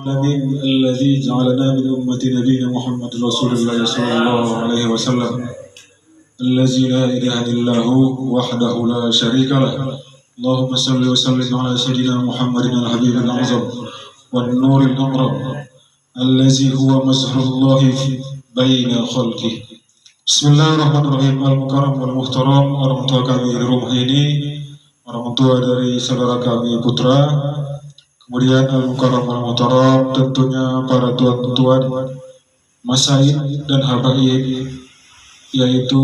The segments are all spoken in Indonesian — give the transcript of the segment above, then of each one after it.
العالمين الذي جعلنا من أمة نبينا محمد رسول الله صلى الله عليه وسلم الذي لا إله إلا هو وحده لا شريك له. اللهم صل وسلم على سيدنا محمد الحبيب الأعظم والنور الأمرم الذي هو مظهر الله بين خلقه. Bismillahirrahmanirrahim. Al-Mukarram wal Muhtaram, orang tua kami di rumah ini, orang tua dari saudara kami putra. Kemudian Al-Mukarram wal Muhtaram, tentunya para tuan-tuan, masaid dan habaib, yaitu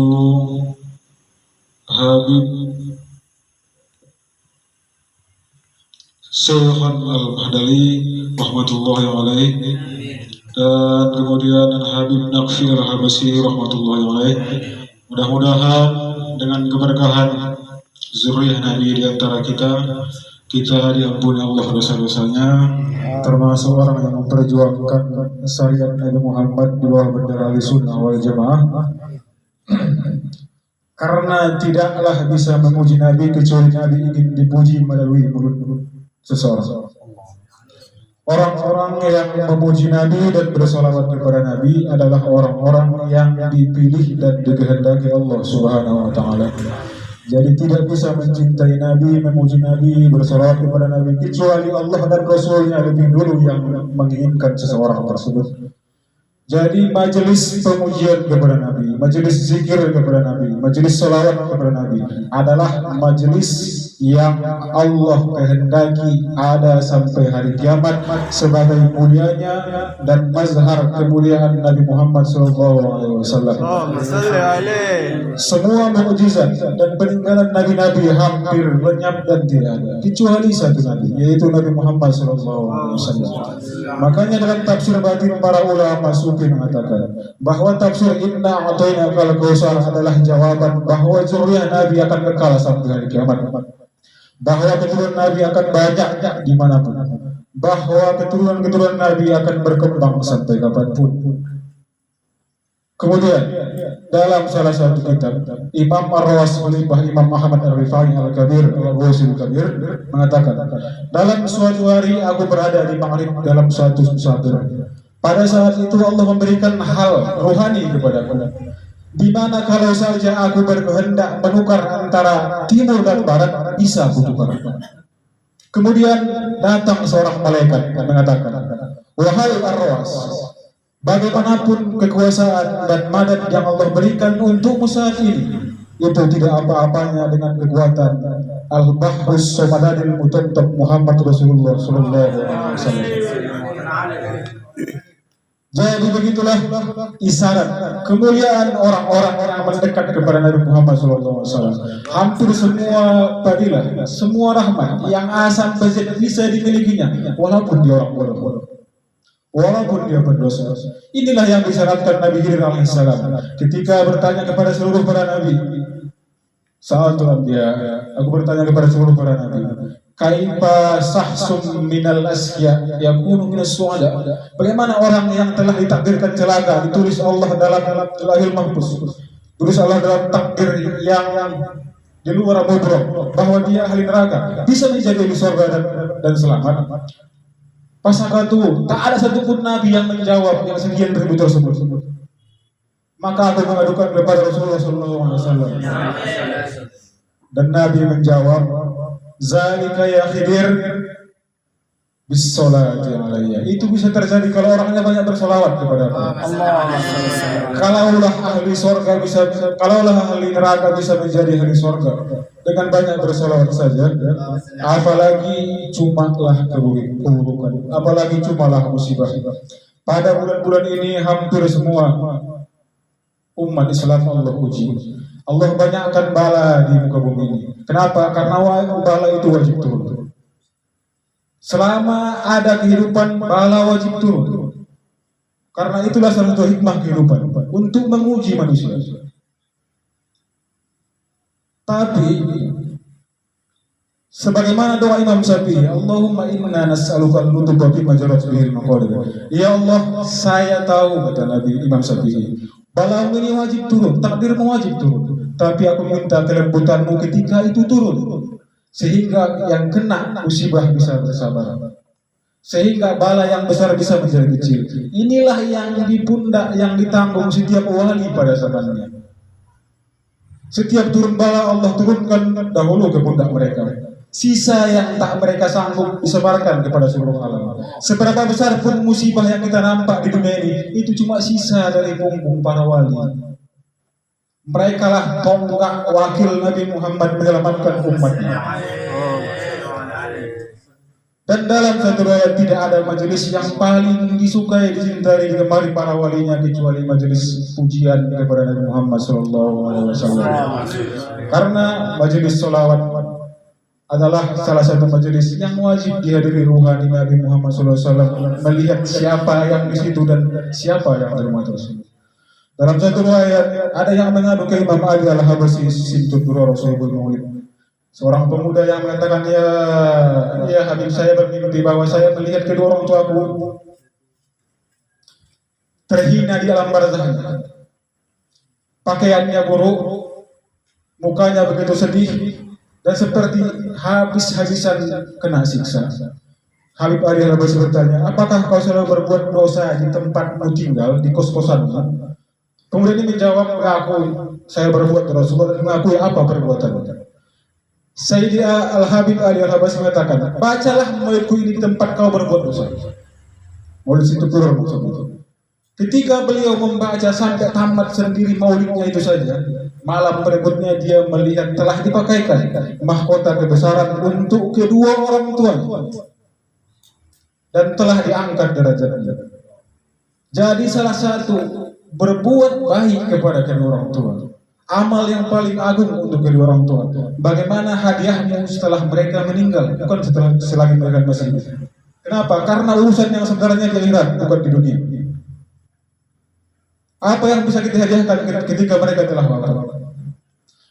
Habib Syekhan Al-Bahdali rahmatullahi alaih, dan kemudian Habib Naqfi Al-Habasyi rahmatullahi alaih. Mudah-mudahan dengan keberkahan zuriyah Nabi di antara kita diampuni Allah dosa-dosanya, termasuk orang yang memperjuangkan syariat Nabi Muhammad di bawah bendera Ahlussunnah wal Jamaah. Karena tidaklah bisa memuji Nabi kecuali Nabi ingin dipuji melalui mulut seseorang. Orang-orang yang memuji Nabi dan bersolawat kepada Nabi adalah orang-orang yang dipilih dan dikehendaki Allah Subhanahu wa Ta'ala. Jadi tidak bisa mencintai Nabi, memuji Nabi, bersolawat kepada Nabi kecuali Allah dan Rasulnya lebih dulu yang menginginkan seseorang tersebut. Jadi majelis pemujian kepada Nabi, majelis zikir kepada Nabi, majelis solawat kepada Nabi adalah majelis yang Allah kehendaki ada sampai hari kiamat sebagai mulianya dan mazhar kemuliaan Nabi Muhammad SAW. Semua mukjizat dan peninggalan nabi-nabi hampir lenyap dan tidak ada kecuali satu nabi, yaitu Nabi Muhammad SAW. Makanya dalam tafsir batin para ulama sufi mengatakan bahwa tafsir Inna A'tainakal Kautsar adalah jawaban bahwa zuriyah Nabi akan kekal sampai hari kiamat, bahwa keturunan Nabi akan banyak dimanapun, bahwa keturunan Nabi akan berkembang sampai kapanpun. Kemudian dalam salah satu kitab, Imam Ar-Rawas Khalifah Imam Ahmad Ar-Rifai Al-Kabir Al-Ghusil Kabir mengatakan, dalam suatu hari aku berada di Maghrib dalam suatu musafir. Pada saat itu Allah memberikan hal rohani kepadaku, di mana kalau saja aku berkehendak menukar antara timur dan barat, bisa aku tukar. Kemudian datang seorang malaikat dan mengatakan, wahai Ar-Rawas, bagaimanapun kekuasaan dan madad yang Allah berikan untukmu saat ini, itu tidak apa-apanya dengan kekuatan Al-Bahrus Somadadil Mutantab Muhammad Rasulullah SAW. Jadi begitulah isyarat kemuliaan orang-orang yang mendekat kepada Nabi Muhammad SAW. Hampir semua fadilah, semua rahmat yang asam bezit bisa dimilikinya, walaupun dia orang bodoh, walaupun dia berdosa. Inilah yang disyaratkan Nabi Khidir alaihissalam ketika bertanya kepada seluruh para nabi. Sa'atul Anbiya, aku bertanya kepada seluruh para nabi, kaifa sahsum minal asya yakunu minas su'ada. Bagaimana orang yang telah ditakdirkan celaka, ditulis Allah dalam Lauhul Mahfuz, tulis Allah dalam takdir yang di luar mudrak bahwa dia ahli neraka, bisa menjadi di surga dan selamat. Pasakatu, tak ada satupun nabi yang menjawab yang sekian ribu tersebut. Maka aku mengadukan kepada Rasulullah SAW, dan Nabi menjawab, zalika ya Khidir bis-sholati alayya. Itu bisa terjadi kalau orangnya banyak bersolawat kepada Allah. Kalaulah ahli surga bisa, kalaulah ahli neraka bisa menjadi ahli surga dengan banyak bersolawat saja, apalagi cumalah keburukan, apalagi cumalah musibah. Pada bulan-bulan ini hampir semua umat Islam Allah uji. Allah banyakkan bala di muka bumi ini. Kenapa? Karena bala itu wajib turun. Selama ada kehidupan, bala wajib turun. Karena itulah salah satu hikmah kehidupan, untuk menguji manusia. Tapi sebagaimana doa Imam Syafi'i, Allahumma inna nas'aluka al-lutfa fi majarat bihil maqadir. Ya Allah, saya tahu, kata Nabi Imam Syafi'i, bala ini wajib turun, takdirmu wajib turun, tapi aku minta kelembutanmu ketika itu turun, sehingga yang kena musibah bisa bersabar, sehingga bala yang besar bisa menjadi kecil. Inilah yang di pundak yang ditanggung setiap wali pada zamannya. Setiap turun bala Allah turunkan dahulu ke pundak mereka. Sisa yang tak mereka sanggup disebarkan kepada seluruh alam. Seberapa besar pun musibah yang kita nampak di dunia ini, itu cuma sisa dari punggung para wali. Mereka lah tonggak wakil Nabi Muhammad menyelamatkan umatnya. Dan dalam satu riwayat tidak ada majelis yang paling disukai, dicintai, digemari para walinya kecuali majelis pujian kepada Nabi Muhammad SAW. Karena majelis sholawat adalah salah satu majelis yang wajib dihadiri ruhani Nabi Muhammad SAW, melihat siapa yang di situ dan siapa yang terima tersebut. Dalam satu riwayat ada yang mengadu ke Imam Ali Al-Habasyi Sintut Duror Sohibul Maulid, seorang pemuda yang mengatakan, ya Habib, saya bermimpi bahwa saya melihat kedua orang tuaku terhina di alam barzah. Pakaiannya buruk, mukanya begitu sedih, dan seperti habis-habisan kena siksa. Habib Ali Al-Habasyi bertanya, apakah kau selalu berbuat dosa di tempatmu tinggal, di kos-kosanmu? Kemudian ini menjawab, mengakui saya berbuat dosa. Mengakui apa perbuatannya? Sayyidi Al-Habib Ali Al-Habasyi mengatakan, bacalah maulidku ini di tempat kau berbuat dosa. Maulid Sintut Duror maksudnya. Ketika beliau membaca sampai tamat sendiri maulidnya itu saja, malam berikutnya dia melihat telah dipakaikan mahkota kebesaran untuk kedua orang tuanya dan telah diangkat derajatnya. Jadi salah satu berbuat baik kepada kedua orang tua, amal yang paling agung untuk kedua orang tua. Bagaimana hadiahmu setelah mereka meninggal, bukan selagi mereka masih hidup. Kenapa? Karena urusan yang sebenarnya di akhirat, bukan di dunia. Apa yang bisa kita hadiahkan ketika mereka telah wafat?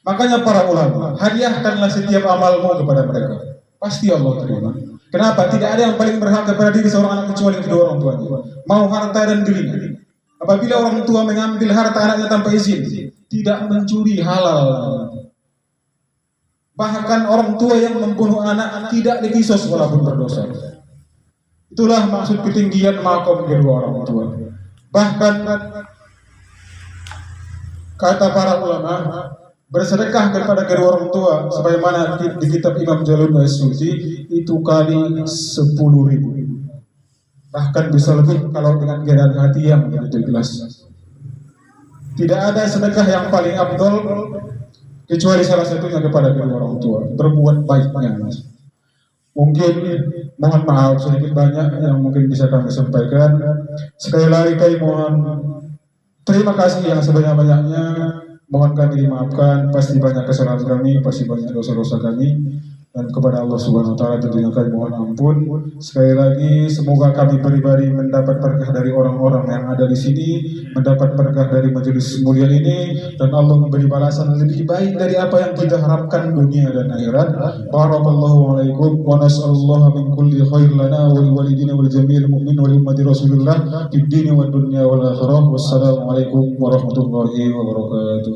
Makanya para ulama, hadiahkanlah setiap amalmu kepada mereka, pasti Allah terima. Kenapa? Tidak ada yang paling berhak kepada diri seorang anak kecuali kedua orang tuanya, mau harta dan dirinya. Apabila orang tua mengambil harta anaknya tanpa izin, tidak mencuri halal. Bahkan orang tua yang membunuh anak tidak dikisos walaupun berdosa. Itulah maksud ketinggian makom kedua orang tua. Bahkan kata para ulama, bersedekah kepada kedua orang tua sebagaimana di kitab Imam Jalaluddin As-Suyuti itu kali 10.000. Bahkan bisa lebih kalau dengan keadaan hati yang begitu ikhlas. Tidak ada sedekah yang paling afdol kecuali salah satunya kepada kedua orang tua, berbuat baiknya. Mungkin mohon maaf sedikit banyak yang mungkin bisa kami sampaikan. Sekali lagi kami mohon terima kasih yang sebanyak-banyaknya. Mohon kami dimaafkan, pasti banyak kesalahan kami, pasti banyak dosa-dosa kami. Dan kepada Allah Subhanahu wa Ta'ala tentunya kami mohon ampun. Sekali lagi semoga kami pribadi mendapat berkah dari orang-orang yang ada di sini, mendapat berkah dari majelis mulia ini, dan Allah memberi balasan lebih baik dari apa yang kita harapkan dunia dan akhirat. Barakallahu alaikum wa nas'alullah min kulli khair lana wa liwalidina wal jami'il mu'min wa li ummati Rasulillah fid dini wad dunya wal akhirah. Wassalamualaikum warahmatullahi wabarakatuh.